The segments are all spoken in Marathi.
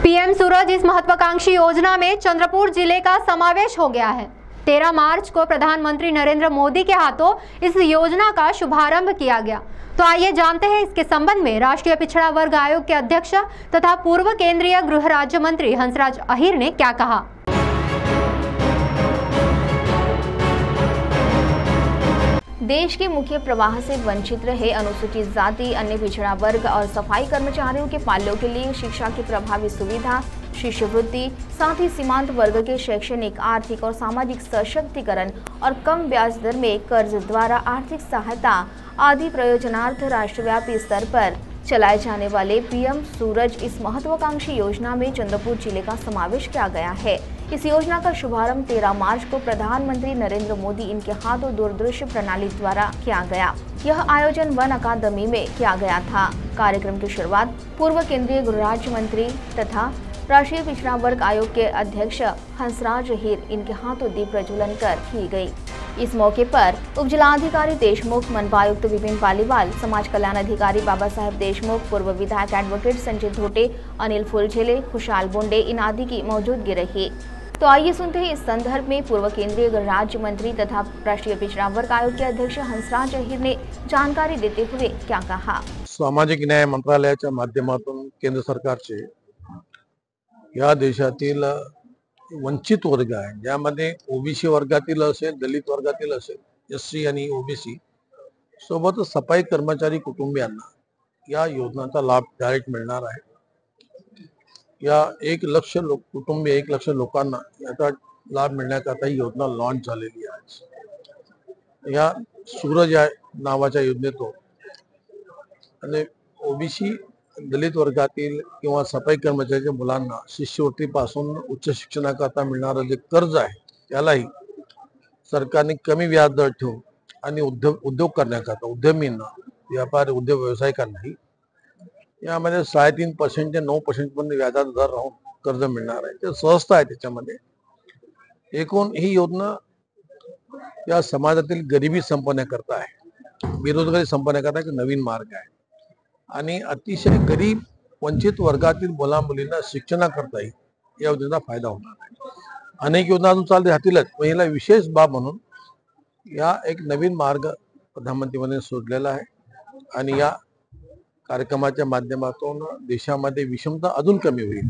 पीएम सूरज इस महत्वाकांक्षी योजना में चंद्रपुर जिले का समावेश हो गया है। 13 मार्च को प्रधानमंत्री नरेंद्र मोदी के हाथों इस योजना का शुभारंभ किया गया। तो आइए जानते हैं इसके संबंध में राष्ट्रीय पिछड़ा वर्ग आयोग के अध्यक्ष तथा पूर्व केंद्रीय गृह राज्य मंत्री हंसराज अहीर ने क्या कहा। देश के मुख्य प्रवाह से वंचित रहे अनुसूचित जाति, अन्य पिछड़ा वर्ग और सफाई कर्मचारियों के पाल्यों के लिए शिक्षा की प्रभावी सुविधा, शिष्यवृत्ति, साथ ही सीमांत वर्ग के शैक्षणिक, आर्थिक और सामाजिक सशक्तिकरण और कम ब्याज दर में कर्ज द्वारा आर्थिक सहायता आदि प्रयोजनार्थ राष्ट्रव्यापी स्तर पर चलाए जाने वाले पीएम सूरज इस महत्वाकांक्षी योजना में चंद्रपुर जिले का समावेश किया गया है। इस योजना का शुभारंभ 13 मार्च को प्रधानमंत्री नरेंद्र मोदी इनके हाथों दूरदृश्य प्रणाली द्वारा किया गया। यह आयोजन वन अकादमी में किया गया था। कार्यक्रम की शुरुआत पूर्व केंद्रीय गृह राज्य मंत्री तथा राष्ट्रीय पिछड़ा वर्ग आयोग के अध्यक्ष हंसराज अहीर इनके हाथों दीप प्रज्वलन कर की गई। इस मौके पर उपजिलाधिकारी देशमुख, मनपायुक्त विपिन पालीवाल, समाज कल्याण अधिकारी बाबा साहेब देशमुख, पूर्व विधायक एडवोकेट संजय धोटे, अनिल फुलझेले, खुशहाल बोंडे इन आदि की मौजूदगी रही। तो आइए सुनते हैं इस संदर्भ में पूर्व केंद्रीय गृह राज्य मंत्री तथा राष्ट्रीय पिछड़ा वर्ग आयोग के अध्यक्ष हंसराज अहीर ने जानकारी देते हुए क्या कहा। सामाजिक न्याय मंत्रालयाच्या माध्यमातून केंद्र सरकारचे या देशातील वंचित वर्ग आहे, ज्यामध्ये ओबीसी वर्गातील असेल, दलित वर्गातील असेल, एससी आणि ओबीसी सोबतच सफाई कर्मचारी कुटुंबियांना या योजनेचा लाभ डायरेक्ट मिळणार आहे। या 1 लाख कुटुंबीय 1 लाख लोकांना याचा लाभ मिळण्याकरता ही योजना लॉन्च झालेली आहे। या सूरज या नावाच्या योजनेतून आणि ओबीसी दलित वर्गातील किंवा सफाई कर्मचाऱ्यांच्या मुलांना शिष्यवृत्तीपासून उच्च शिक्षणाकरता मिळणारं जे कर्ज आहे त्यालाही सरकारने कमी व्याज दर ठेवून आणि उद्योग करण्याकरता उद्यमींना, व्यापार उद्योग व्यावसायिकांनाही यामध्ये 3.5% ते 9% पर्यंत व्याजाचा दर राहून कर्ज मिळणार आहे। ते सहजता आहे त्याच्यामध्ये। एकूण ही योजना या समाजातील गरिबी संपवण्याकरता आहे, बेरोजगारी संपवण्याकरता एक नवीन मार्ग आहे आणि अतिशय गरीब वंचित वर्गातील मुला मुलींना शिक्षणाकरताही या योजनेचा फायदा होणार आहे। अनेक योजना अजून चालू राहतीलच, पण याला विशेष बाब म्हणून या एक नवीन मार्ग प्रधानमंत्री मोदींनी शोधलेला आहे आणि या कार्यक्रमाच्या माध्यमातून देशामध्ये विषमता अजून कमी होईल।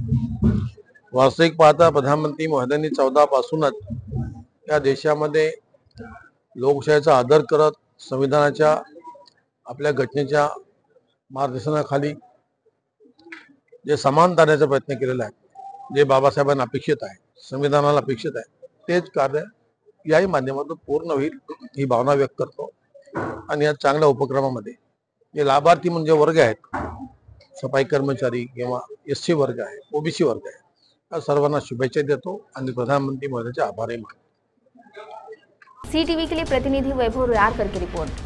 वास्तविक पाहता प्रधानमंत्री महोदयांनी 14 पासूनच या देशामध्ये लोकशाहीचा आदर करत संविधानाच्या आपल्या घटनेच्या मार्गदर्शनाखाली जे समानता देण्याचा प्रयत्न केलेला आहे, जे बाबासाहेबांना अपेक्षित आहे, संविधानाला अपेक्षित आहे, तेच कार्य याही माध्यमातून पूर्ण होईल ही भावना व्यक्त करतो। आणि या चांगल्या उपक्रमामध्ये जे लाभार्थी म्हणजे वर्ग आहेत, सफाई कर्मचारी किंवा एससी वर्ग आहे, ओबीसी वर्ग आहे, या सर्वांना शुभेच्छा देतो आणि प्रधानमंत्री मोदींचे आभारही मानतो। CTV के लिए प्रतिनिधि वैभव रोयारकर की रिपोर्ट।